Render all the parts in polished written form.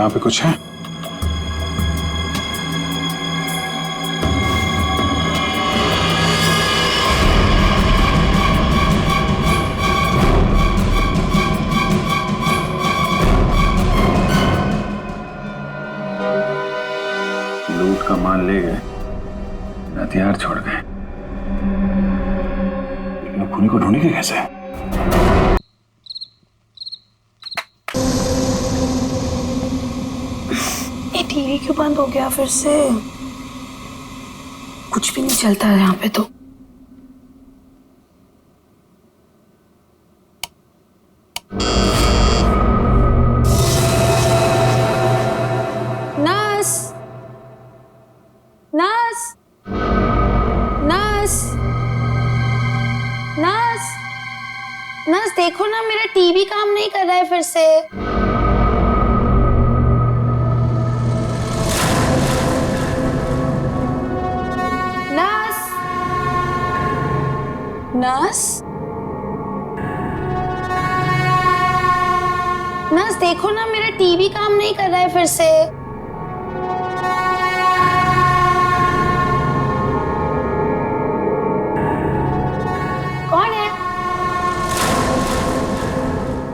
यहाँ पे कुछ है? लूट का माल ले गए, हथियार छोड़ गए, लेकिन खूनी को ढूंढेंगे कैसे? ये टीवी क्यों बंद हो गया फिर से? कुछ भी नहीं चलता है यहाँ पे तो। Nurse, nurse, nurse, nurse, nurse देखो ना, मेरा टीवी काम नहीं कर रहा है फिर से। नर्स, नर्स, नर्स देखो ना, मेरा टीवी काम नहीं कर रहा है फिर से। कौन है?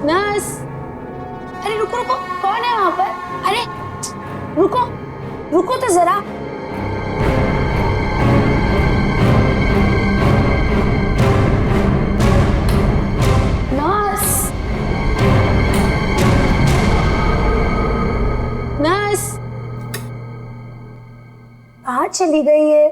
नर्स, अरे रुको रुको, कौन है वहां पर? अरे रुको, रुको तो जरा। नर्स, नर्स कहाँ चली गई है?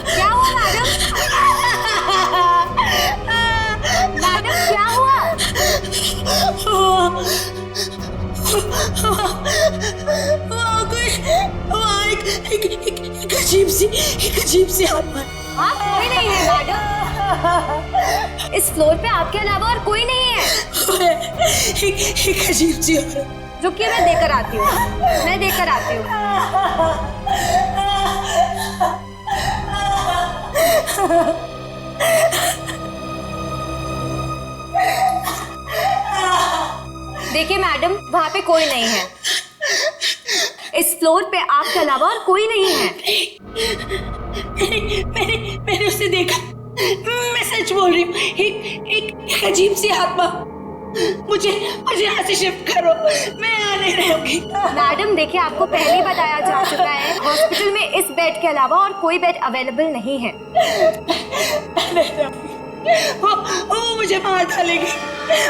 क्या हुआ मैडम? मैडम क्या हुआ? एक अजीब सी आत्मा। हाँ कोई नहीं है मैडम, इस फ्लोर पे आपके अलावा और कोई नहीं है। एक अजीब सी औरत। रुकिए मैं देकर आती हूँ, मैं देकर आती हूँ। देखिए मैडम, वहाँ पे कोई नहीं है। इस फ्लोर पे आपके अलावा और कोई नहीं है। मैंने उसे देखा, मैं सच बोल रही हूँ। एक अजीब सी आत्मा। मुझे यहाँ से शिफ्ट करो, मैं यहाँ नहीं रहूंगी। मैडम देखिए, आपको पहले ही बताया जा चुका है, हॉस्पिटल में इस बेड के अलावा और कोई बेड अवेलेबल नहीं है। वो मुझे मार डालेगी,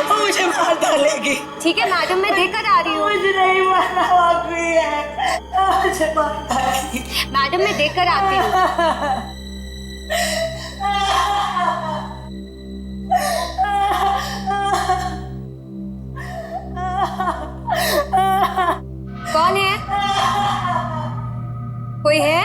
वो मुझे मार डालेगी। ठीक है मैडम, मैं देकर आ रही हूँ। मुझे नहीं मारना बाकी है, मुझे मार डालेगी। मैडम मैं देकर आती हूँ। कौन है? कोई है?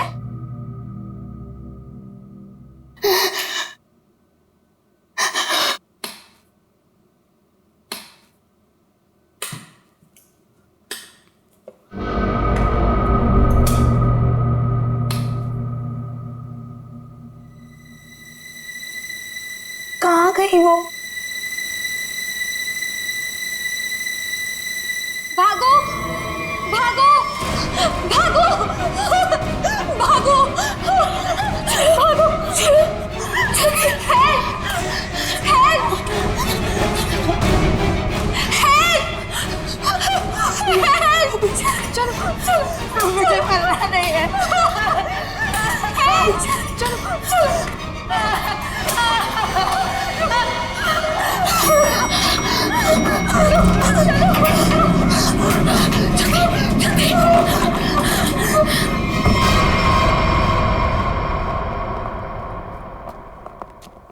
कहाँ गई वो? भागो भागो भागो भागो भागो, हेल्प हेल्प हेल्प, चलो मुझे मरना नहीं है। चलो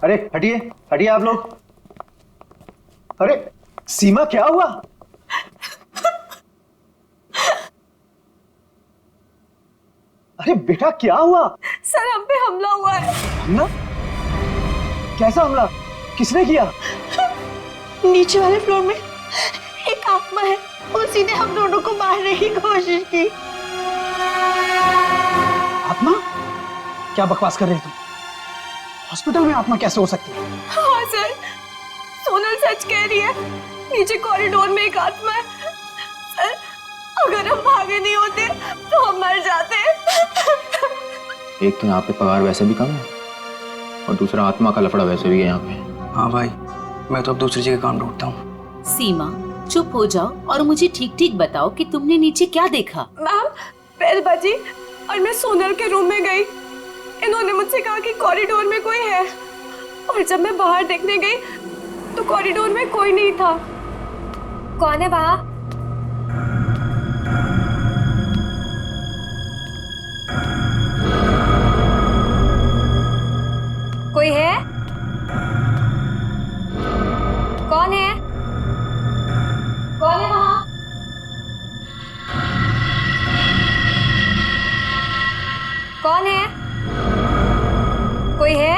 अरे हटिए हटिए आप लोग। अरे सीमा क्या हुआ? अरे बेटा क्या हुआ? सर हम पे हमला हुआ है। हमला? कैसा हमला? किसने किया? नीचे वाले फ्लोर में एक आत्मा है, उसी ने हम दोनों को मारने की कोशिश की। आत्मा? क्या बकवास कर रहे तुम? हॉस्पिटल में आत्मा कैसे हो सकती है? हाँ सर, सोनल सच कह रही है, नीचे कॉरिडोर में एक आत्मा है। सर अगर हम भागे नहीं होते तो हम मर जाते। एक तो यहाँ पे पगार वैसे भी कम है और दूसरा आत्मा का लफड़ा वैसे भी है यहाँ पे। हाँ भाई, मैं तो अब दूसरी जगह काम ढूंढता हूँ। सीमा चुप हो जाओ और मुझे ठीक ठीक बताओ कि तुमने नीचे क्या देखा। मैम बेल बजी और मैं सोनल के रूम में गई। इन्होंने मुझसे कहा कि कॉरिडोर में कोई है, और जब मैं बाहर देखने गई तो कॉरिडोर में कोई नहीं था। कौन है वहाँ? कोई है? कौन है? कौन है वहाँ? कौन है? कोई है?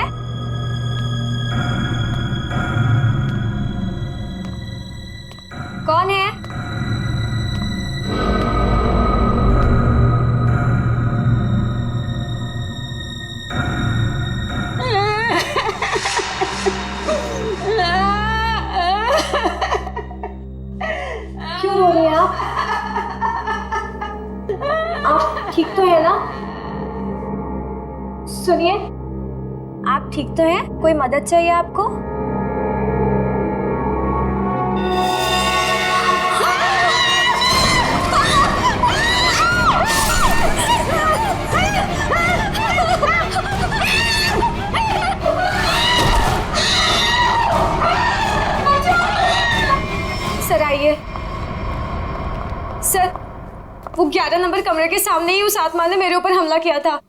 कौन है? क्यों रो रही हैं आप? आप ठीक तो है ना? सुनिए, आप ठीक तो हैं? कोई मदद चाहिए आपको? सर आइए। सर वो 11 नंबर कमरे के सामने ही उस आत्मा ने मेरे ऊपर हमला किया था।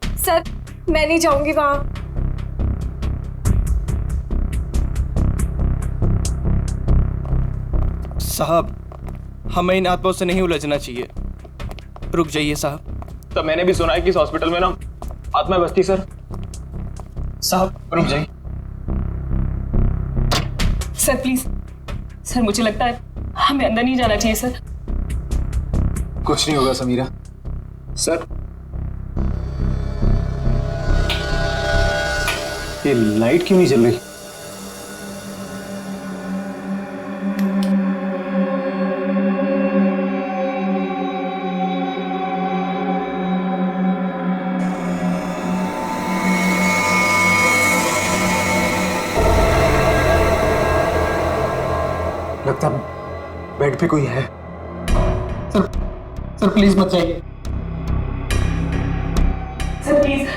सर मैं नहीं जाऊंगी वहां। साहब, हमें इन आत्माओं से नहीं उलझना चाहिए। रुक जाइए साहब। तो मैंने भी सुना है कि इस हॉस्पिटल में ना आत्मा बसती सर। साहब रुक जाइए। सर प्लीज, सर मुझे लगता है हमें अंदर नहीं जाना चाहिए सर। कुछ नहीं होगा समीरा। सर ये लाइट क्यों नहीं जल रही? लगता बेड पे कोई है। सर प्लीज मत जाइए। Sir please.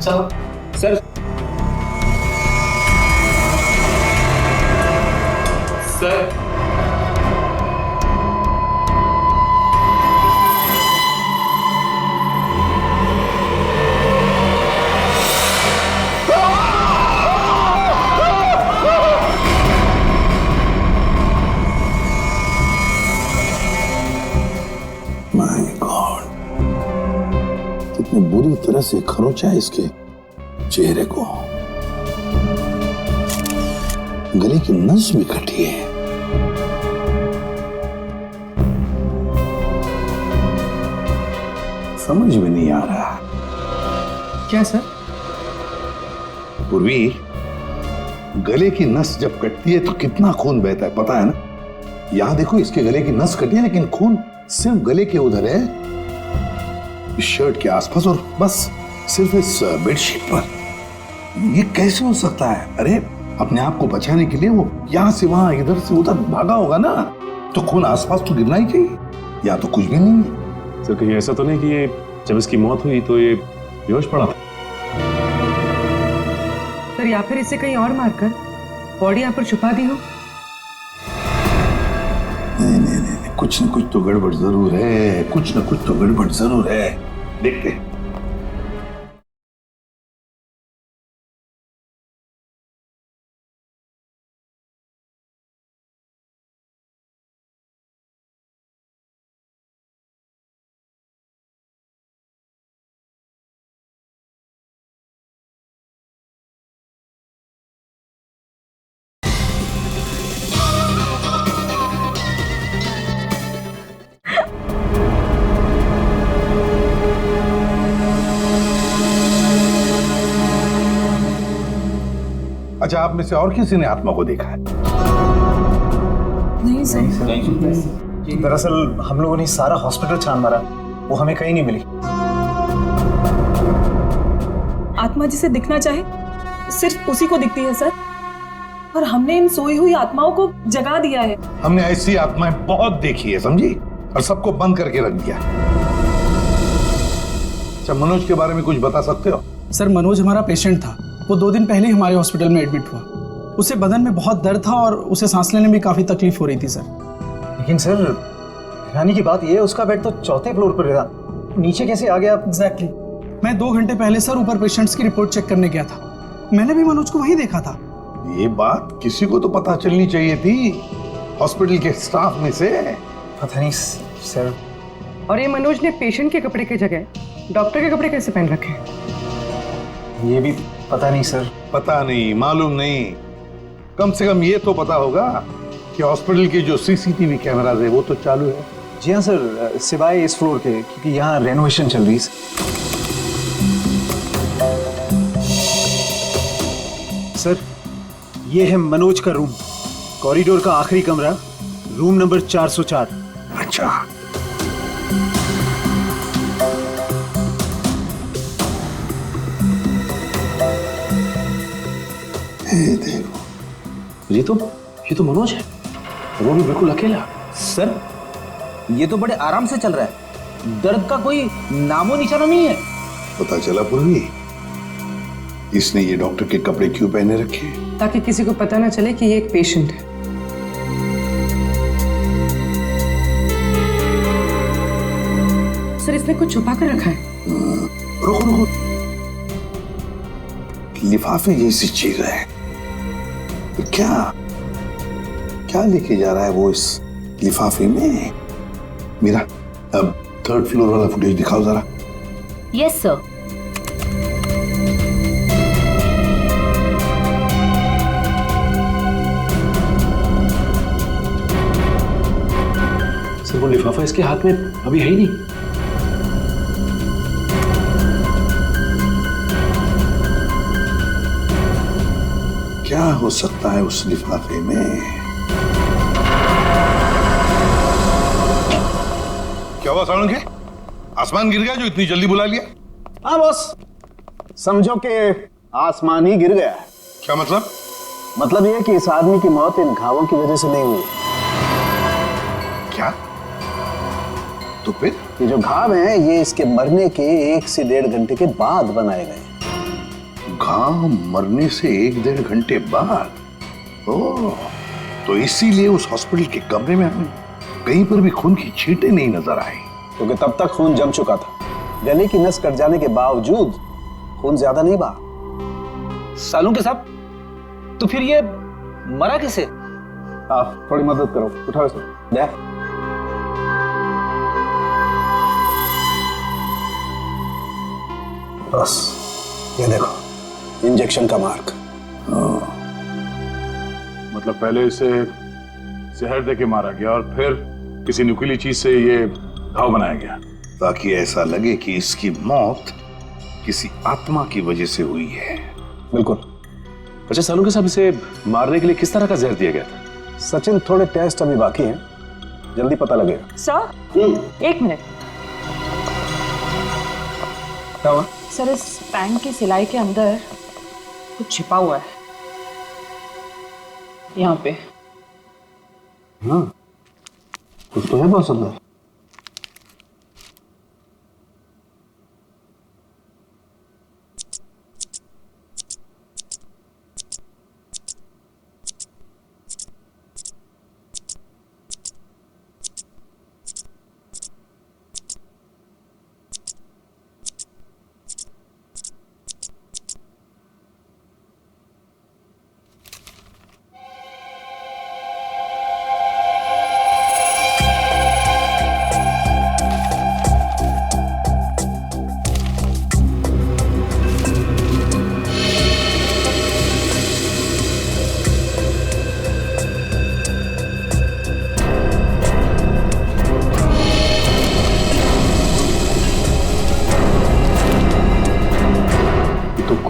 साहब सर सर माय गॉड, कितने बुरी तरह से खरोंचा है इसके चेहरे को। गले की नस भी कटी है। समझ में नहीं आ रहा। क्या सर? पूर्वी, गले की नस जब कटती है तो कितना खून बहता है पता है ना? यहां देखो, इसके गले की नस कटी है लेकिन खून सिर्फ गले के उधर है, इस शर्ट के आसपास, और बस सिर्फ इस बेडशीट पर। ये कैसे हो सकता है? अरे अपने आप को बचाने के लिए वो यहां से वहां इधर से उधर भागा होगा ना, तो खून आसपास तो गिरना ही चाहिए, या तो कुछ भी नहीं है। सर कहीं ऐसा तो नहीं कि ये जब इसकी मौत हुई तो ये बेहोश पड़ा था? सर या फिर इसे कहीं और मारकर बॉडी यहाँ पर छुपा दी हो। कुछ न कुछ तो गड़बड़ जरूर है, कुछ न कुछ तो गड़बड़ जरूर है। देखते हैं। अच्छा, आप में से और किसी ने आत्मा को देखा है? नहीं सर। दरअसल हम लोगों ने सारा हॉस्पिटल छान मारा, वो हमें कहीं नहीं मिली। आत्मा जिसे दिखना चाहे सिर्फ उसी को दिखती है सर, और हमने इन सोई हुई आत्माओं को जगा दिया है। हमने ऐसी आत्माएं बहुत देखी है, समझी, और सबको बंद करके रख दिया। अच्छा, मनोज के बारे में कुछ बता सकते हो? सर, मनोज हमारा पेशेंट था। वो 2 दिन पहले हमारे हॉस्पिटल में एडमिट हुआ। उसे बदन में बहुत दर्द था और उसे सांस लेने में काफी तकलीफ हो रही थी सर। लेकिन सर, हैरानी की बात यह है उसका बेड तो 4थे फ्लोर पर था, नीचे कैसे आ गया? एग्जैक्टली। मैं 2 घंटे पहले सर ऊपर पेशेंट्स की रिपोर्ट चेक करने गया था। मैंने भी मनोज को वहीं देखा था। ये बात किसी को तो पता चलनी चाहिए थी, हॉस्पिटल के स्टाफ में से। पता नहीं सर। और ये मनोज ने पेशेंट के कपड़े की जगह डॉक्टर के कपड़े कैसे पहन रखे हैं? ये भी पता नहीं सर। पता नहीं, मालूम नहीं, कम से कम ये तो पता होगा कि हॉस्पिटल के जो सीसीटीवी कैमराज है वो तो चालू है। जी हाँ सर, सिवाय इस फ्लोर के, क्योंकि यहाँ रेनोवेशन चल रही है। सर, ये है मनोज का रूम, कॉरिडोर का आखिरी कमरा, रूम नंबर 404। अच्छा, देखो, ये तो मनोज है, वो भी बिल्कुल अकेला। सर, ये तो बड़े आराम से चल रहा है, दर्द का कोई नामो निशाना नहीं है। पता चला पूर्वी, इसने ये डॉक्टर के कपड़े क्यों पहने रखे? ताकि किसी को पता ना चले कि ये एक पेशेंट है। सर, इसने कुछ छुपा कर रखा है। रुको, लिफाफे जैसी चीज है, तो क्या लेके जा रहा है वो इस लिफाफे में? मीरा, अब 3rd फ्लोर वाला फुटेज दिखाओ जरा। Yes sir. सर, वो लिफाफा इसके हाथ में अभी है ही नहीं। क्या हो सकता है उस लिफाफे में? क्या हुआ सालुंखे? आसमान गिर गया जो इतनी जल्दी बुला लिया? हाँ बॉस, समझो कि आसमान ही गिर गया। क्या मतलब? मतलब यह कि इस आदमी की मौत इन घावों की वजह से नहीं हुई। क्या? तो फिर? ये जो घाव हैं, ये इसके मरने के 1 से 1.5 घंटे के बाद बनाए गए। घाव मरने से 1-1.5 घंटे बाद? ओह, तो इसीलिए उस हॉस्पिटल के कमरे में हमें कहीं पर भी खून की छींटें नहीं नजर आई। क्योंकि तब तक खून जम चुका था। गले की नस कट जाने के बावजूद खून ज्यादा नहीं बहा। सालुंखे साहब, तो फिर ये मरा कैसे? आप थोड़ी मदद करो, उठाओ इसको। दे। बस, ये देखो, इंजेक्शन का मार्क। मतलब पहले इसे जहर देके मारा गया और फिर किसी नुकीली चीज से ये घाव बनाया गया, ताकि ऐसा लगे कि इसकी मौत किसी आत्मा की वजह से हुई है। बिल्कुल। अच्छा सालुंखे साहब, इसे मारने के लिए किस तरह का जहर दिया गया था? सचिन, थोड़े टेस्ट अभी बाकी हैं, जल्दी पता लगेगा। Sir, 1 minute. क्या हुआ? सर, इस पैंट की सिलाई के अंदर कुछ छिपा हुआ है, यहाँ पे। हाँ, कुछ तो है बहुत अंदर।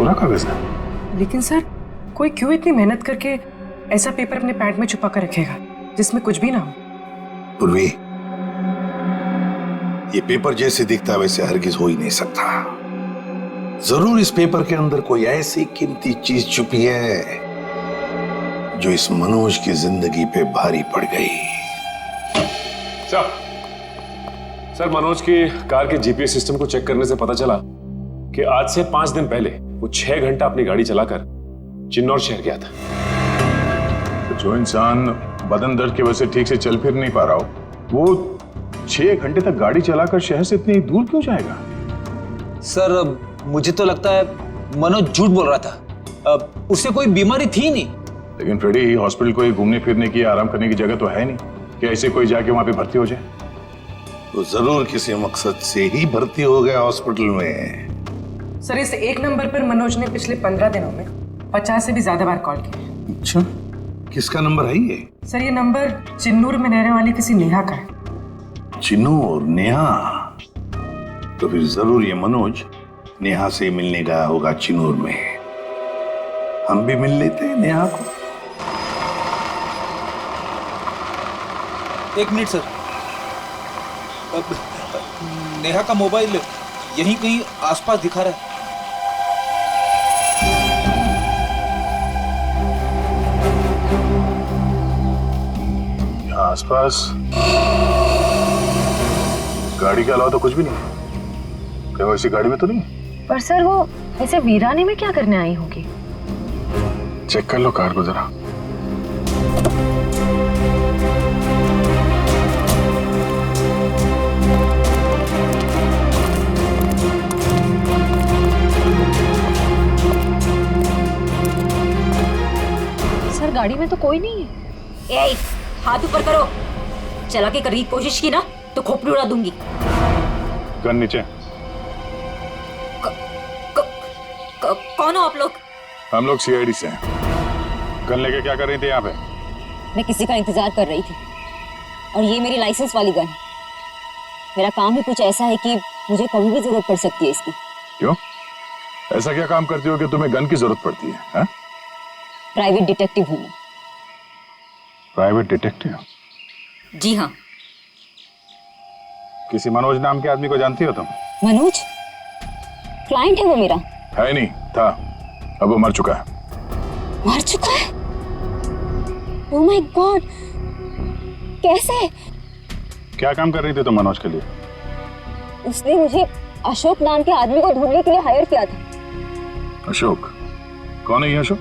कोरा कागज है। लेकिन सर, कोई क्यों इतनी मेहनत करके ऐसा पेपर अपने पैंट में छुपा कर रखेगा जिसमें कुछ भी ना हो? पूर्वी, ये पेपर जैसे दिखता है वैसे हरगिज हो ही नहीं सकता। जरूर इस पेपर के अंदर कोई ऐसी कीमती चीज छुपी है जो इस मनोज की जिंदगी पे भारी पड़ गई। सर, मनोज की कार के जीपीएस सिस्टम को चेक करने से पता चला कि आज से 5 दिन पहले वो 6 घंटा अपनी गाड़ी चलाकर चिन्नौर शहर गया था। तो जो इंसान बदन दर्द की वजह से ठीक से चल फिर नहीं पा रहा हो, वो 6 घंटे तक गाड़ी चलाकर शहर से इतनी दूर क्यों जाएगा? सर, मुझे तो लगता है मनोज झूठ बोल रहा था। उसे कोई बीमारी थी नहीं। लेकिन फ्रेडी, हॉस्पिटल कोई घूमने फिरने की, आराम करने की जगह तो है नहीं कि ऐसे कोई जाके वहां पे भर्ती हो जाए। तो जरूर किसी मकसद से ही भर्ती हो गया हॉस्पिटल में। सर, इस एक नंबर पर मनोज ने पिछले 15 दिनों में 50 से भी ज्यादा बार कॉल किया। अच्छा, किसका नंबर है ये? सर, ये नंबर चिन्नूर में रहने वाली किसी नेहा का है। चिन्नूर? नेहा? तो फिर जरूर ये मनोज नेहा से मिलने गया होगा चिन्नूर में। हम भी मिल लेते हैं नेहा को। एक मिनट सर, नेहा का मोबाइल यहीं कहीं आसपास दिखा रहा है। यहाँ आसपास गाड़ी के अलावा तो कुछ भी नहीं। क्या वैसी गाड़ी में तो नहीं? पर सर, वो ऐसे वीराने में क्या करने आई होगी? चेक कर लो कार को जरा। सर, गाड़ी में तो कोई नहीं है। ए, हाथ ऊपर करो। चला के करने की कोशिश की ना तो खोपड़ी उड़ा दूंगी। गन नीचे। कौन हो आप लोग? हम लोग सीआईडी से हैं। गन लेके क्या कर रही थी यहाँ पे? मैं किसी का इंतजार कर रही थी और ये मेरी लाइसेंस वाली गन है। मेरा काम ही कुछ ऐसा है कि मुझे कभी भी जरूरत पड़ सकती है इसकी। क्यों? ऐसा क्या काम करती हो कि तुम्हें गन की जरूरत पड़ती है? हा? प्राइवेट डिटेक्टिव हूँ मैं। Private detective? जी हाँ। किसी मनोज नाम के आदमी को जानती हो तुम? मनोज? क्लाइंट है वो मेरा। है नहीं, था। अब वो मर चुका है। मर चुका है? ओह माय गॉड, कैसे? क्या काम कर रही थी तुम मनोज के लिए? उसने मुझे अशोक नाम के आदमी को ढूंढने के लिए हायर किया था। अशोक? कौन है ये अशोक?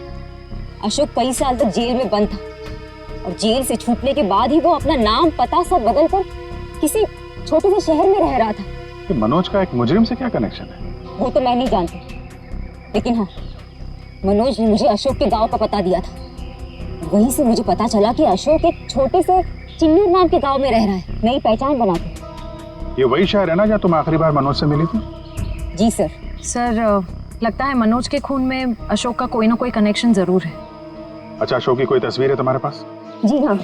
अशोक कई साल तक जेल में बंद था और जेल से छूटने के बाद ही वो अपना नाम पता सब बदल कर किसी छोटे से शहर में रह रहा था। कि मनोज का एक मुजरिम से क्या कनेक्शन है? वो तो मैं नहीं जानती, लेकिन हाँ, मनोज ने मुझे अशोक के गांव का पता दिया था। वहीं से मुझे पता चला कि अशोक एक छोटे से चिन्नूर नाम के गांव में रह रहा है, नई पहचान बना के। ये वही शहर है ना जहाँ तुम आखिरी बार मनोज से मिली थी? जी सर। सर, लगता है मनोज के खून में अशोक का कोई ना कोई कनेक्शन जरूर है। अच्छा, अशोक की कोई तस्वीर है तुम्हारे पास? जी हाँ।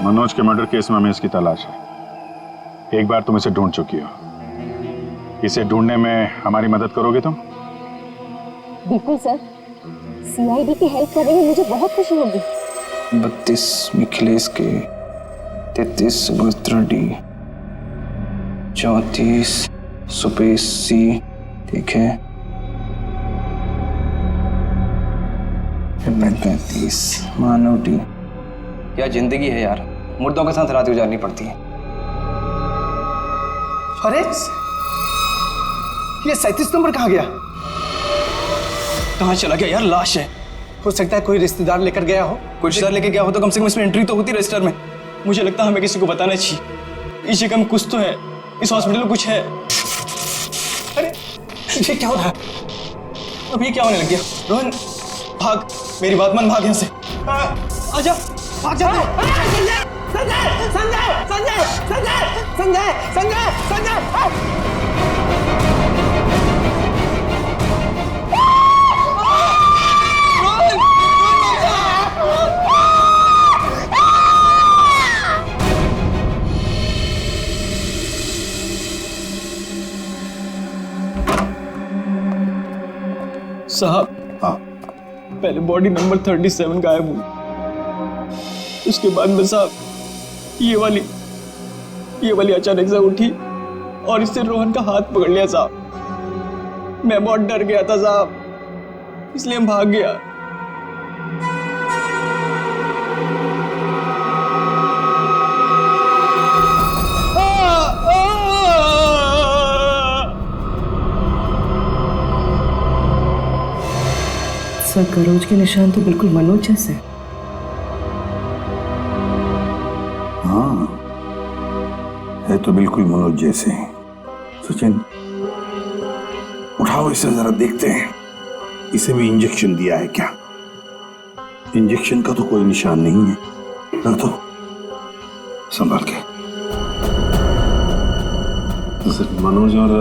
मनोज के मर्डर केस में हमें इसकी तलाश है। एक बार तुम इसे ढूंढ चुकी हो, इसे ढूंढने में हमारी मदद करोगे तुम? बिल्कुल सर, सीआईडी की हेल्प करने में मुझे बहुत खुशी होगी। 32 मिखिलेश के, 33 सुभद्रा डी, 34 सुपेश सी, ठीक है, 35 मानव डी। क्या जिंदगी है यार, मुर्दों के साथ रात गुजारनी पड़ती है। अरे ये 37 नंबर कहाँ गया? कहाँ चला गया यार? लाश है। हो सकता है कोई रिश्तेदार लेकर गया हो। कोई रिश्तेदार लेके गया हो तो कम से कम इसमें एंट्री तो होती रजिस्टर में। मुझे लगता है हमें किसी को बताना चाहिए। इस जगह में कुछ तो है, इस हॉस्पिटल में कुछ है। अरे ये क्या हो रहा है? अब ये क्या होने लग गया? रोहन भाग, मेरी बात मान, भाग यहाँ से। आजा, भाग जा। संजय संजय संजय संजय संजय संजय संजय साहब। हाँ। पहले बॉडी नंबर 37 गायब हुई, उसके बाद में साहब ये वाली अचानक से उठी और इससे रोहन का हाथ पकड़ लिया साहब। मैं बहुत डर गया था साहब, इसलिए हम भाग गया। सर गरोज के निशान तो बिल्कुल मनोज जैसे। हाँ, है तो बिल्कुल मनोज जैसे। सचिन, उठाओ इसे जरा देखते हैं, इसे भी इंजेक्शन दिया है क्या? इंजेक्शन का तो कोई निशान नहीं है। रख दो संभाल के। सर, मनोज और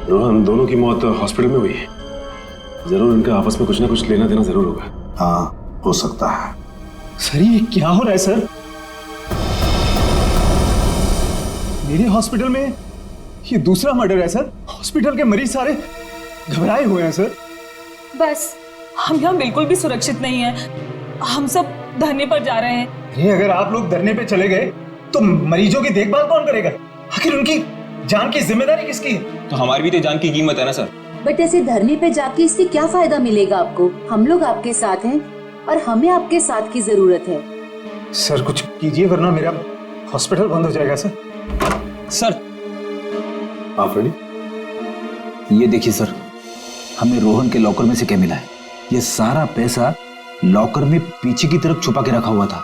रोहन दोनों की मौत हॉस्पिटल में हुई है। जरूर इनका आपस में कुछ ना कुछ लेना देना जरूर होगा। हाँ, हो सकता है। सर ये क्या हो रहा है सर? मेरे हॉस्पिटल में ये दूसरा मर्डर है सर। हॉस्पिटल के मरीज सारे घबराए हुए हैं सर। बस हम यहाँ बिल्कुल भी सुरक्षित नहीं है, हम सब धरने पर जा रहे हैं। अरे अगर आप लोग धरने पे चले गए तो मरीजों की देखभाल कौन करेगा? आखिर उनकी जान की जिम्मेदारी किसकी है? तो हमारी भी तो जान की कीमत है ना सर। बट ऐसे धरने पे जाके इससे क्या फायदा मिलेगा आपको? हम लोग आपके साथ हैं और हमें आपके साथ की जरूरत है। सर कुछ कीजिए वरना मेरा हॉस्पिटल बंद हो जाएगा सर। सर आप रेडी? ये देखिए सर, हमें रोहन के लॉकर में से क्या मिला है। ये सारा पैसा लॉकर में पीछे की तरफ छुपा के रखा हुआ था।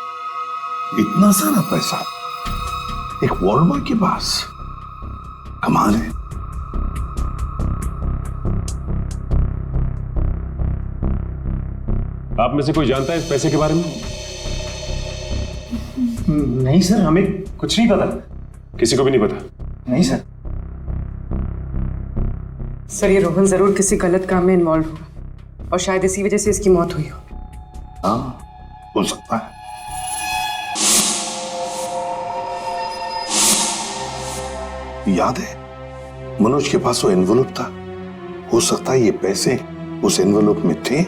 इतना सारा पैसा एक वॉर्ड बॉय के पास? कमाल है। आप में से कोई जानता है इस पैसे के बारे में? नहीं सर, हमें कुछ नहीं पता। किसी को भी नहीं पता? नहीं सर। सर ये रोहन जरूर किसी गलत काम में इन्वॉल्व हुआ और शायद इसी वजह से इसकी मौत हुई हो। हाँ, हो सकता है। याद है मनोज के पास वो एनवेलप था। हो सकता है ये पैसे उस एनवेलप में थे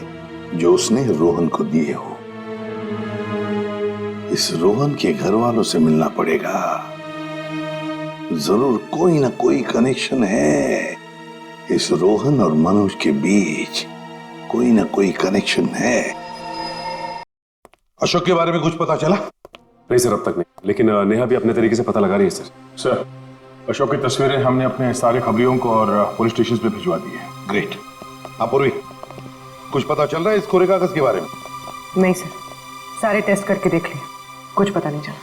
जो उसने रोहन को दिए हो। इस रोहन के घर वालों से मिलना पड़ेगा। जरूर कोई ना कोई कनेक्शन है इस रोहन और मनोज के बीच। कोई ना कोई कनेक्शन है। अशोक के बारे में कुछ पता चला? नहीं सर, अब तक नहीं, लेकिन नेहा भी अपने तरीके से पता लगा रही है सर। सर, अशोक की तस्वीरें हमने अपने सारे खबरियों को और पुलिस स्टेशन पे भिजवा दी है। ग्रेट। अपूर्वी, कुछ पता चल रहा है इस कोरे कागज के बारे में? नहीं सर, सारे टेस्ट करके देख लिए, कुछ पता नहीं चला।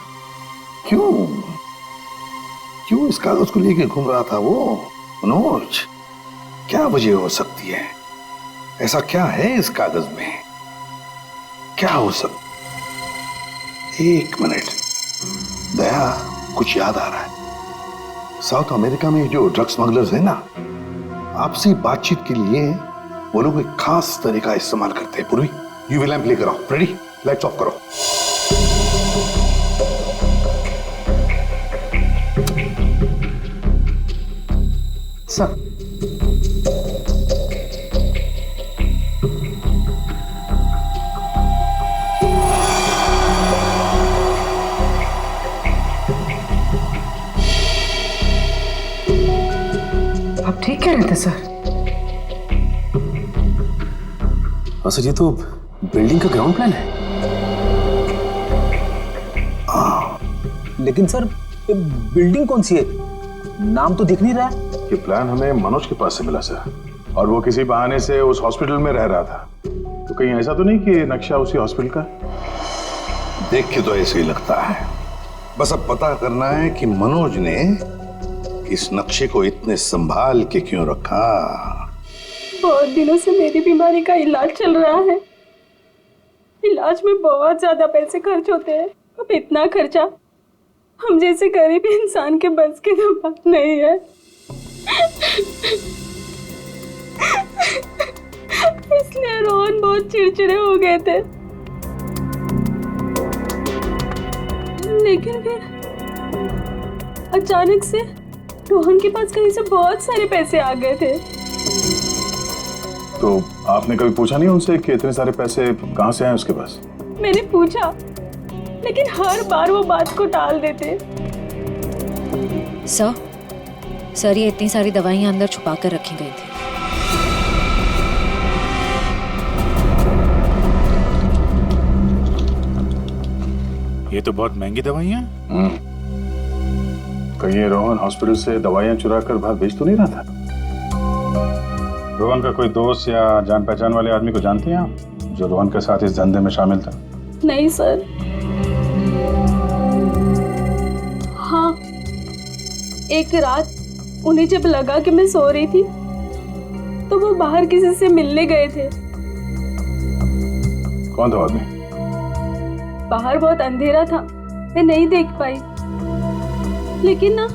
क्यों इस कागज को लेके घूम रहा था वो मनोज? क्या वजह हो सकती है? ऐसा क्या है इस कागज में? क्या हो सकता? एक मिनट, दया, कुछ याद आ रहा है। साउथ अमेरिका में जो ड्रग स्मगलर्स है ना, आपसी बातचीत के लिए वो लोग एक खास तरीका इस्तेमाल करते हैं। पूर्वी, यूवी लैंप लेकर आओ। रेडी? लाइट्स ऑफ करो। सर आप ठीक कह रहे थे सर? हाँ सर, ये तो बिल्डिंग का ग्राउंड प्लान है। लेकिन सर बिल्डिंग कौन सी है? नाम तो दिख नहीं रहा है। ये प्लान हमें मनोज के पास से मिला सर, और वो किसी बहाने से उस हॉस्पिटल में रह रहा था। तो कहीं ऐसा तो नहीं कि नक्शा उसी हॉस्पिटल का? देख के तो ऐसे ही लगता है। बस अब पता करना है कि मनोज ने इस नक्शे को इतने संभाल के क्यों रखा। बहुत दिनों से मेरी बीमारी का इलाज चल रहा है। इलाज में बहुत ज्यादा पैसे खर्च होते हैं। अब इतना खर्चा हम जैसे गरीब इंसान के बस की तो बात नहीं है। इसलिए रोहन बहुत चिड़चिड़े हो गए थे। लेकिन फिर अचानक से रोहन के पास कहीं से बहुत सारे पैसे आ गए थे। तो आपने कभी पूछा नहीं उनसे कि इतने सारे पैसे कहाँ से आए उसके पास? मैंने पूछा, लेकिन हर बार वो बात को टाल देते। सर ये इतनी सारी दवाइयां अंदर छुपा कर रखी गई थी। ये तो बहुत महंगी दवाइयां हैं। कहीं ये रोहन हॉस्पिटल से दवाइयां चुरा कर बाहर बेच तो नहीं रहा था? रोहन का कोई दोस्त या जान पहचान वाले आदमी को जानती हैं आप, जो रोहन के साथ इस धंधे में शामिल था? नहीं सर। हाँ, एक रात उन्हें जब लगा कि मैं सो रही थी तो वो बाहर किसी से मिलने गए थे। कौन था आदमी? बाहर बहुत अंधेरा था, मैं नहीं देख पाई, लेकिन ना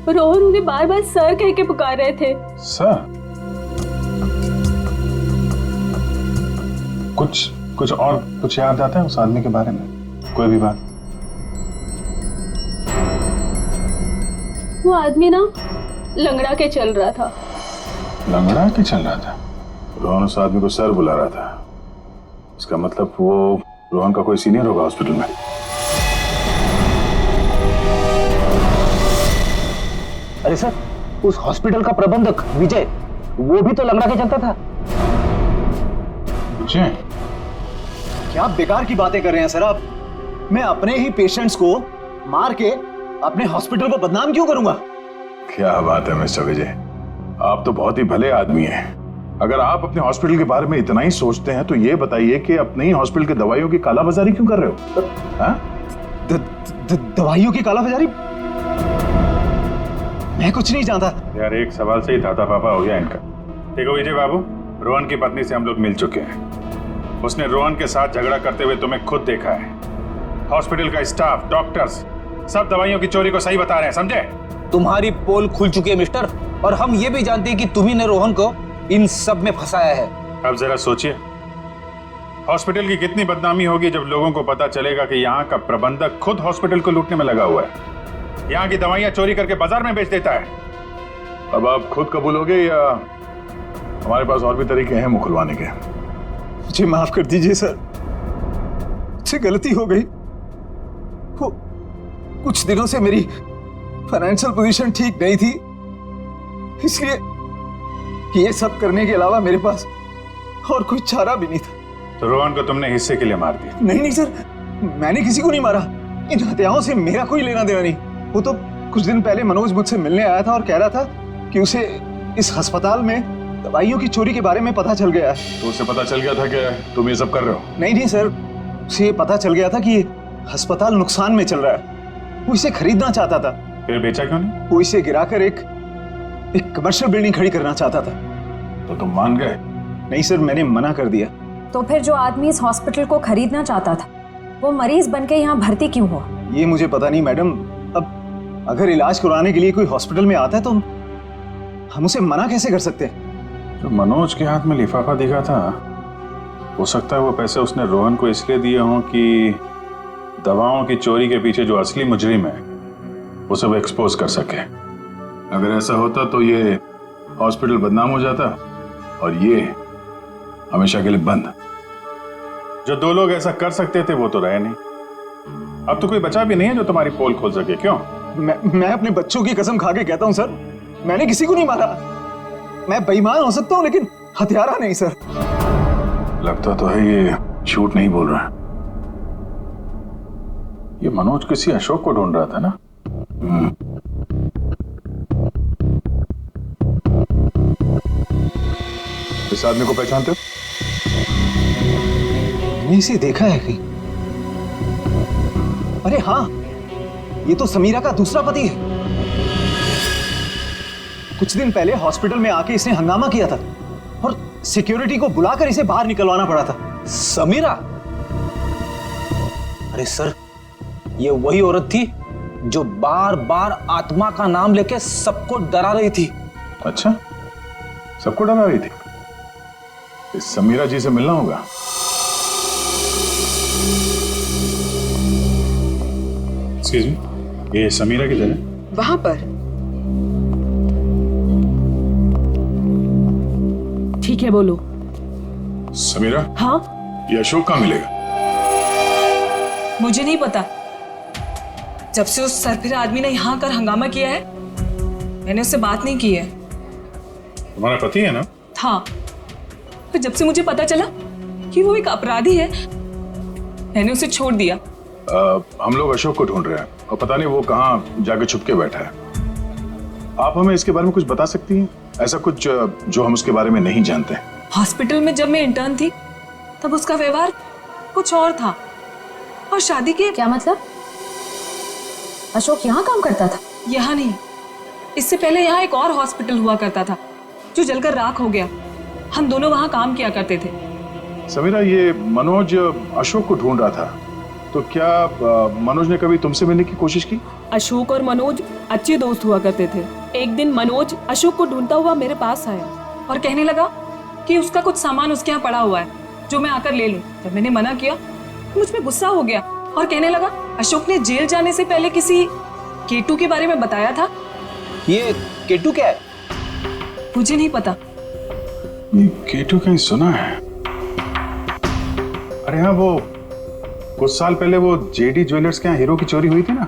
रोहन उन्हें बार बार सर कह के पुकार रहे थे। सर? कुछ और कुछ याद आता है उस आदमी के बारे में? कोई भी बात? वो आदमी ना लंगड़ा के चल रहा था। लंगड़ा के चल रहा था? रोहन उस आदमी को सर बुला रहा था। इसका मतलब वो रोहन का कोई सीनियर होगा हॉस्पिटल में। अरे सर, उस हॉस्पिटल का प्रबंधक विजय, वो भी तो लंगड़ा के चलता था। विजय? क्या बेकार की बातें कर रहे हैं सर आप? मैं अपने ही पेशेंट्स को मार के अपने हॉस्पिटल को बदनाम क्यों करूंगा? क्या बात है मिस्टर विजय, आप तो बहुत ही भले आदमी हैं। अगर आप अपने हॉस्पिटल के बारे में इतना ही सोचते हैं तो ये बताइए कि अपने ही हॉस्पिटल की दवाइयों की कालाबाजारी क्यों कर रहे हो? दवाइयों की कालाबाजारी? मैं कुछ नहीं जानता यार, एक सवाल से ही थाता पापा हो गया इनका। देखो विजय बाबू, रोहन की पत्नी से हम लोग मिल चुके हैं। उसने रोहन के साथ झगड़ा करते हुए तुम्हें खुद देखा है। हॉस्पिटल का स्टाफ, डॉक्टर्स सब दवाइयों की चोरी को सही बता रहे हैं, समझे? तुम्हारी पोल खुल चुकी है मिस्टर, और हम ये भी जानते हैं कि तुम्ही ने रोहन को इन सब में फंसाया है। अब जरा सोचिए, हॉस्पिटल की कितनी बदनामी होगी जब लोगों को पता चलेगा कि यहाँ का प्रबंधक खुद हॉस्पिटल को लूटने में लगा हुआ है, यहाँ की दवाइयाँ चोरी करके बाजार में बेच देता है। अब आप खुद कबूलोगे या हमारे पास और भी तरीके हैं मुंह खुलवाने के? मुझे माफ कर दीजिए सर, मुझसे गलती हो गई। वो कुछ दिनों से मेरी फाइनेंशियल पोजीशन ठीक नहीं थी, इसलिए ये सब करने के अलावा मेरे पास और कोई चारा भी नहीं था। तो रोहन को तुमने हिस्से के लिए मार दिया? नहीं सर, मैंने किसी को नहीं मारा। इन हत्याओं से मेरा कोई लेना देना नहीं। वो तो कुछ दिन पहले मनोज मुझसे मिलने आया था और कह रहा था कि उसे इस अस्पताल में दवाइयों की चोरी के बारे में पता चल गया है। तो उसे पता चल गया था कि तुम ये सब कर रहे हो? नहीं सर, उसे पता चल गया था कि अस्पताल नुकसान में चल रहा है। वो इसे खरीदना चाहता था। फिर बेचा क्यों नहीं? वो इसे गिराकर एक कमर्शियल बिल्डिंग खड़ी करना चाहता था। तो तुम मान गए? नहीं सर, मैंने मना कर दिया। तो फिर जो आदमी इस हॉस्पिटल को खरीदना चाहता था वो मरीज बनके यहाँ भर्ती क्यों हुआ? ये मुझे पता नहीं मैडम। अब अगर इलाज करवाने के लिए कोई हॉस्पिटल में आता है तो हम उसे मना कैसे कर सकते हैं? जो मनोज के हाथ में लिफाफा दिखा था, हो सकता है वो पैसे उसने रोहन को इसलिए दिए हों कि दवाओं की चोरी के पीछे जो असली मुजरिम है उसे वो एक्सपोज कर सके। अगर ऐसा होता तो ये हॉस्पिटल बदनाम हो जाता और ये हमेशा के लिए बंद। जो दो लोग ऐसा कर सकते थे वो तो रहे नहीं। अब तो कोई बचा भी नहीं है जो तुम्हारी पोल खोल सके। क्यों? मैं अपने बच्चों की कसम खा के कहता हूं सर, मैंने किसी को नहीं मारा। मैं बेईमान हो सकता हूं लेकिन हत्यारा नहीं सर। लगता तो है ये झूठ नहीं बोल रहा। ये मनोज किसी अशोक को ढूंढ रहा था ना? इस आदमी को पहचानते हो? मैंने इसे देखा है कहीं। अरे हाँ, ये तो समीरा का दूसरा पति है। कुछ दिन पहले हॉस्पिटल में आके इसने हंगामा किया था और सिक्योरिटी को बुलाकर इसे बाहर निकलवाना पड़ा था। समीरा? अरे सर, ये वही औरत थी जो बार बार आत्मा का नाम लेके सबको डरा रही थी। अच्छा, सबको डरा रही थी? इस समीरा जी से मिलना होगा। एक्सक्यूज मी, ये समीरा किधर है? वहां पर। ठीक है, बोलो। समीरा, हाँ, ये अशोक कहाँ मिलेगा? मुझे नहीं पता। जब से उस सरफिरा आदमी ने यहाँ आकर हंगामा किया है, मैंने उससे बात नहीं की है। तुम्हारा पति है ना? था, फिर जब से मुझे पता चला कि वो एक अपराधी है, मैंने उसे छोड़ दिया। हम लोग अशोक को ढूंढ रहे हैं और पता नहीं वो कहाँ जाके छुप के बैठा है। आप हमें इसके बारे में कुछ बता सकती हैं? ऐसा कुछ जो हम उसके बारे में नहीं जानते। हॉस्पिटल में जब मैं इंटर्न थी तब उसका व्यवहार कुछ और था, और शादी के। क्या मतलब? अशोक यहाँ काम करता था? यहाँ नहीं, इससे पहले यहाँ एक और हॉस्पिटल हुआ करता था जो जलकर राख हो गया। हम दोनों वहाँ काम किया करते थे। समीरा, ये मनोज अशोक को ढूंढ रहा था, तो क्या मनोज ने कभी तुमसे मिलने की कोशिश की? अशोक और मनोज अच्छे दोस्त हुआ करते थे। एक दिन मनोज अशोक को ढूंढता हुआ मेरे पास आया और कहने लगा कि उसका कुछ सामान उसके यहाँ पड़ा हुआ है जो मैं आकर ले लूं। जब मैंने मना किया तो मुझ में गुस्सा हो गया और कहने लगा अशोक ने जेल जाने से पहले किसी केटू के बारे में बताया था। ये केटू क्या है? मुझे नहीं पता। केटू कहीं सुना है? अरे हाँ, वो कुछ साल पहले वो जेडी ज्वेलर्स के यहाँ हीरो की चोरी हुई थी ना,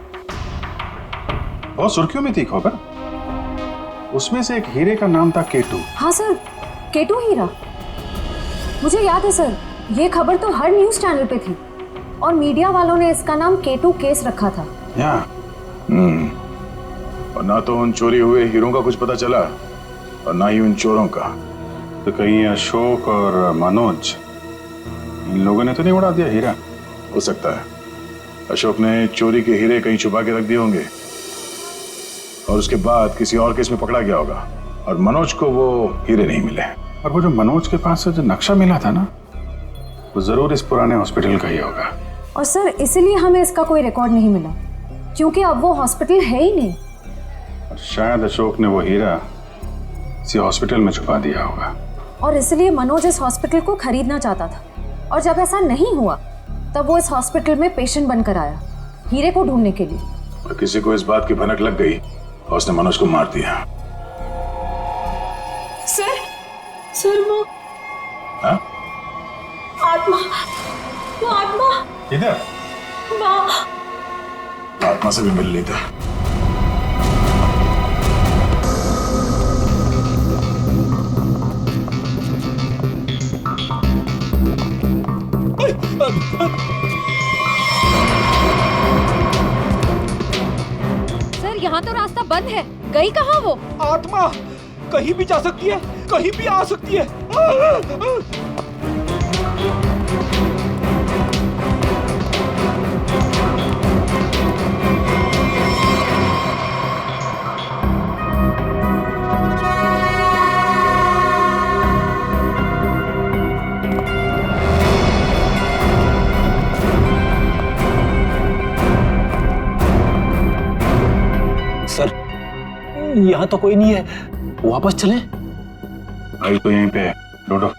बहुत सुर्खियों में थी खबर। उसमें से एक हीरे का नाम था केटू। हाँ सर, केटू हीरा, मुझे याद है सर। ये खबर तो हर न्यूज चैनल पे थी और मीडिया वालों ने इसका नाम केटू केस रखा था। और ना तो उन चोरी हुए हीरों का कुछ पता चला और ना ही उन चोरों का। तो कहीं अशोक और मनोज, इन लोगों ने तो नहीं उड़ा दिया हीरा? हो सकता है अशोक ने चोरी के हीरे कहीं छुपा के रख दिए होंगे और उसके बाद किसी और केस में पकड़ा गया होगा और मनोज को वो हीरे नहीं मिले। और वो जो मनोज के पास से जो नक्शा मिला था ना, वो जरूर इस पुराने हॉस्पिटल का ही होगा। और सर, इसीलिए हमें इसका कोई रिकॉर्ड नहीं मिला, क्योंकि अब वो हॉस्पिटल है ही नहीं। और शायद अशोक ने वो हीरा किसी हॉस्पिटल में छुपा दिया होगा। और इसलिए मनोज इस हॉस्पिटल को खरीदना चाहता था, और जब ऐसा नहीं हुआ तब वो इस हॉस्पिटल में पेशेंट बनकर आया हीरे को ढूंढने के लिए। और किसी को इस बात की भनक लग गई और उसने मनोज को मार दिया। सर वो हाँ? आत्मा, वो आत्मा इधर आत्मा से भी मिल लेता। सर, यहाँ तो रास्ता बंद है, गई कहाँ वो? आत्मा कहीं भी जा सकती है, कहीं भी आ सकती है। सर, यहाँ तो कोई नहीं है, वापस चलें? आई तो यहीं पे है, ढूंढो।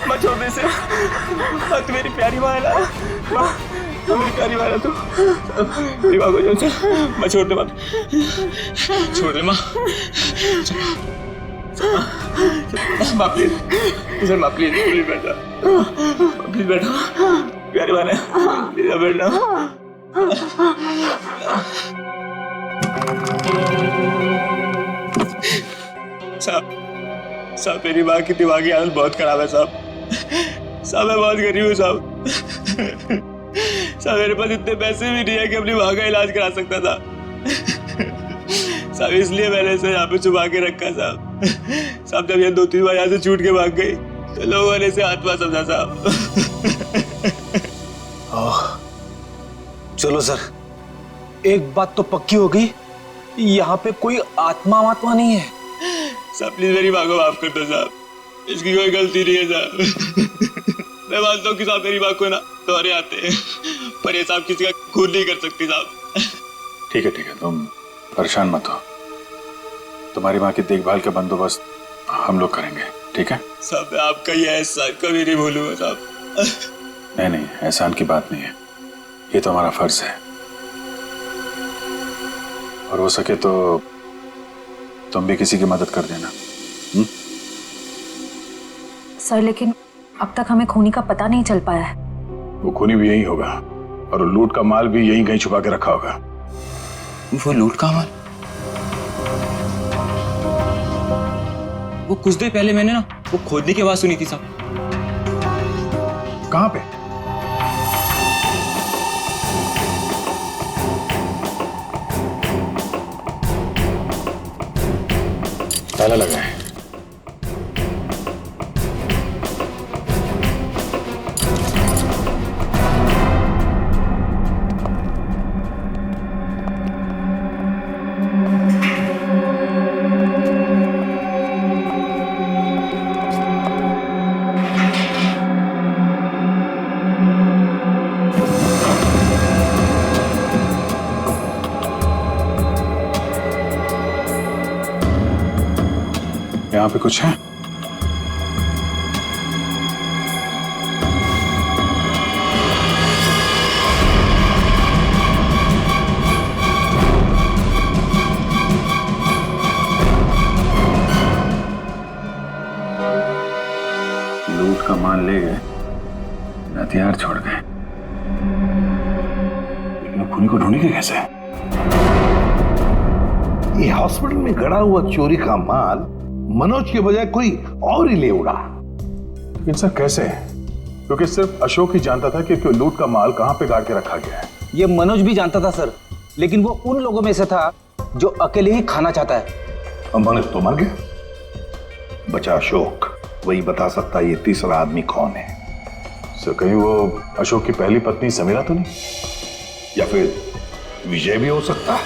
माँ छोड़ दे इसे। माँ तू मेरी प्यारी माँ है ना। माँ तू मेरी प्यारी माँ है तू। मेरी माँ को छोड़, माँ छोड़ दे, माँ छोड़ दे माँ। माँ प्लीज, माँ प्लीज प्लीज बैठा, प्लीज बैठा, प्यारी माँ है, प्लीज बैठना। साहब मेरी माँ की दिमागी हालत बहुत खराब है साहब। साहब मैं बहुत गरीब हूँ साहब। साहब मेरे पास इतने पैसे भी नहीं है कि अपनी माँ का इलाज करा सकता था साहब, इसलिए मैंने इसे यहाँ पे छुपा के रखा साहब। साहब जब ये 2-3 बार यहाँ से छूट के भाग गई तो लोगों ने इसे आत्मा समझा साहब। चलो सर, एक बात तो पक्की हो गई, यहाँ पे कोई आत्मा नहीं है। साहब प्लीज मेरी माँ को माफ कर दो साहब, इसकी कोई गलती नहीं है साहब। मैं मानता हूँ कि साहब मेरी माँ को ना दौरे आते हैं, पर ये साहब किसी का खून नहीं कर सकती साहब। ठीक है, तुम परेशान मत हो, तुम्हारी माँ की देखभाल का बंदोबस्त हम लोग करेंगे, ठीक है? साहब मैं आपका ये एहसान कभी नहीं भूलूंगा साहब। नहीं, एहसान की बात नहीं है, ये तो हमारा फर्ज है, और हो सके तो तुम भी किसी की मदद कर देना। सर लेकिन अब तक हमें खूनी का पता नहीं चल पाया है। वो खूनी भी यही होगा, और लूट का माल भी यहीं कहीं छुपा के रखा होगा। वो लूट का माल? वो कुछ देर पहले मैंने ना वो खोदने की आवाज सुनी थी साहब। कहां पे? ताला लगा है। यहाँ पे कुछ है? लूट का माल ले गए, हथियार छोड़ गए, लेकिन खूनी को ढूंढेंगे कैसे? ये हॉस्पिटल में गड़ा हुआ चोरी का माल मनोज के बजाय कोई और ही ले उड़ा। लेकिन सर कैसे? क्योंकि सिर्फ अशोक ही जानता था कि लूट का माल कहां पे गाड़ के रखा गया है। ये मनोज भी जानता था सर, लेकिन वो उन लोगों में से था जो अकेले ही खाना चाहता है। अब मनोज तो मर गया, बचा अशोक, वही बता सकता है ये तीसरा आदमी कौन है। सर कहीं वो अशोक की पहली पत्नी समीरा तो नहीं? या फिर विजय भी हो सकता है।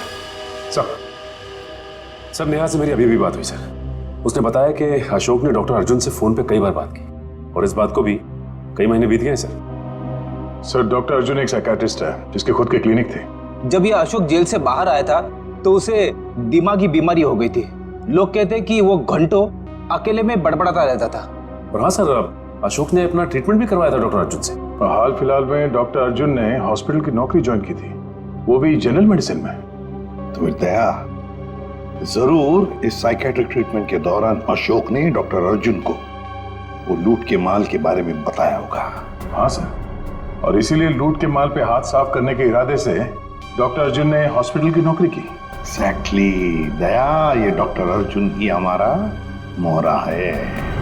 सर नेहा से मेरी अभी भी बात हुई सर, उसने बताया कि अशोक ने डॉक्टर अर्जुन से फोन पे कई बार बात की, और इस बात को भी कई महीने बीत गए सर। डॉक्टर अर्जुन एक साइकियाट्रिस्ट है जिसके खुद के क्लिनिक थे। जब ये अशोक जेल से बाहर आया था तो उसे दिमागी बीमारी हो गई थी। लोग कहते हैं कि वो घंटों अकेले में बड़बड़ाता रहता था। और हाँ सर, अशोक ने अपना ट्रीटमेंट भी करवाया था डॉक्टर अर्जुन से। हाल फिलहाल में डॉक्टर अर्जुन ने हॉस्पिटल की नौकरी ज्वाइन की थी, वो भी जनरल मेडिसिन में। तो फिर दया जरूर इस साइकेट्रिक ट्रीटमेंट के दौरान अशोक ने डॉक्टर अर्जुन को वो लूट के माल के बारे में बताया होगा। हाँ सर, और इसीलिए लूट के माल पे हाथ साफ करने के इरादे से डॉक्टर अर्जुन ने हॉस्पिटल की नौकरी की। एग्जैक्टली दया, ये डॉक्टर अर्जुन ही हमारा मोहरा है।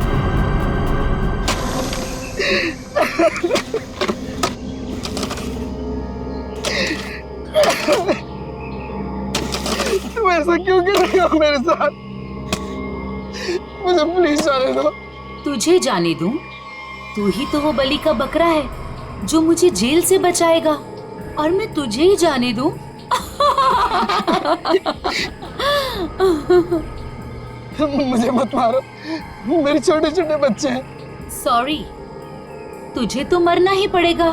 तुम ऐसा क्यों कर रहे हो मेरे साथ? मुझे प्लीज जाने दो। तुझे जाने दूं? तू ही तो वो बलि का बकरा है जो मुझे जेल से बचाएगा, और मैं तुझे ही जाने दूं? मुझे मत मारो, मेरे छोटे छोटे बच्चे हैं। सॉरी, तुझे तो मरना ही पड़ेगा,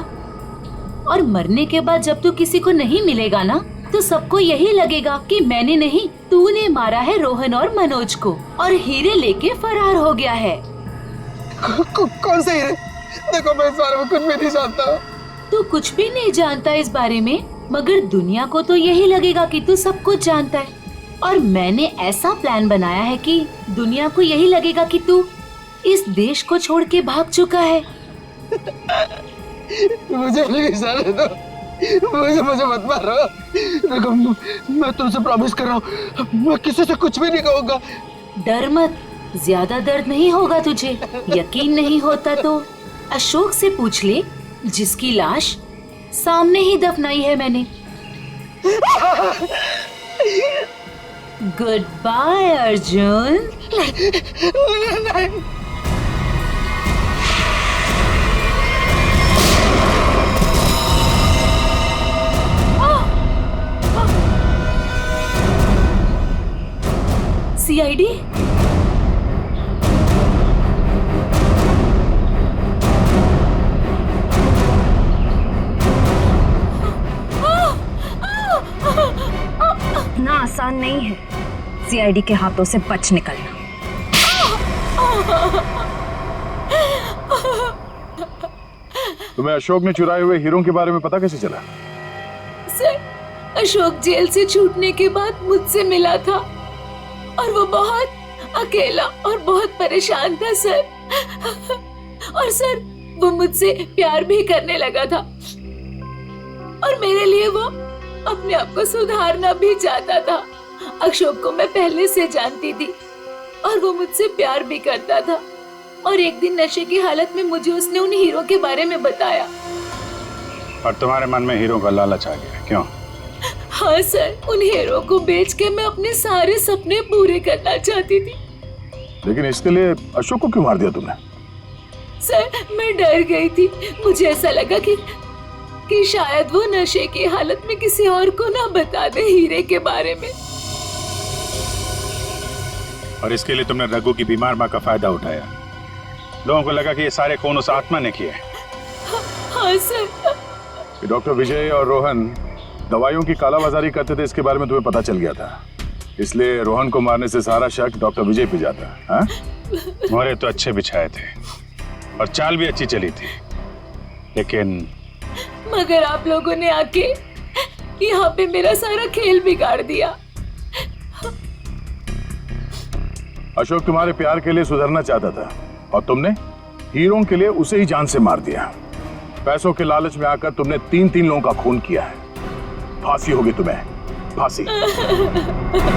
और मरने के बाद जब तू किसी को नहीं मिलेगा ना, तो सबको यही लगेगा कि मैंने नहीं, तूने मारा है रोहन और मनोज को, और हीरे लेके फरार हो गया है। कौन से हीरे? देखो मैं इस बारे में कुछ भी नहीं जानता। तू कुछ भी नहीं जानता इस बारे में, मगर दुनिया को तो यही लगेगा कि तू सब कुछ जानता है, और मैंने ऐसा प्लान बनाया है कि दुनिया को यही लगेगा कि तू इस देश को छोड़ के भाग चुका है। मुझे प्लीज जाने दो, मुझे मत मारो। देखो मैं तुमसे प्रॉमिस कर रहा हूँ, मैं किसी से कुछ भी नहीं कहूँगा। डर मत, ज्यादा दर्द नहीं होगा तुझे। यकीन नहीं होता तो अशोक से पूछ ले, जिसकी लाश सामने ही दफनाई है मैंने। Good bye Arjun. सीआईडी? इतना आसान नहीं है सीआईडी के हाथों से बच निकलना। तुम्हें अशोक ने चुराए हुए हीरों के बारे में पता कैसे चला? सर, अशोक जेल से छूटने के बाद मुझसे मिला था और वो बहुत अकेला और बहुत परेशान था सर। और सर, वो मुझसे प्यार भी करने लगा था और मेरे लिए वो अपने आप को सुधारना भी चाहता था। अशोक को मैं पहले से जानती थी और वो मुझसे प्यार भी करता था। और एक दिन नशे की हालत में मुझे उसने उन हीरो के बारे में बताया। और तुम्हारे मन में हीरो का लालच आ गया, क्यों? हाँ सर, उन हीरो को बेच के मैं अपने सारे सपने पूरे करना चाहती थी। लेकिन इसके लिए अशोक को क्यों मार दिया तुमने? सर, मैं डर गई थी। मुझे ऐसा लगा कि शायद वो नशे की हालत में किसी और को ना बता दे हीरे के बारे में। और इसके लिए तुमने रघु की बीमार माँ का फायदा उठाया। लोगों को लगा कि ये सारे खून उस आत्मा ने किए। हाँ सर। डॉक्टर विजय और रोहन दवाइयों की कालाबाजारी करते थे, इसके बारे में तुम्हें पता चल गया था, इसलिए रोहन को मारने से सारा शक डॉक्टर विजय पे जाता। हाँ? मोहरे तो अच्छे बिछाए थे और चाल भी अच्छी चली थी, लेकिन मगर आप लोगों ने आके यहाँ पे मेरा सारा खेल बिगाड़ दिया। अशोक तुम्हारे प्यार के लिए सुधरना चाहता था और तुमने हीरों के लिए उसे ही जान से मार दिया। पैसों के लालच में आकर तुमने 3 लोगों का खून किया है। फांसी होगी तुम्हें, फांसी।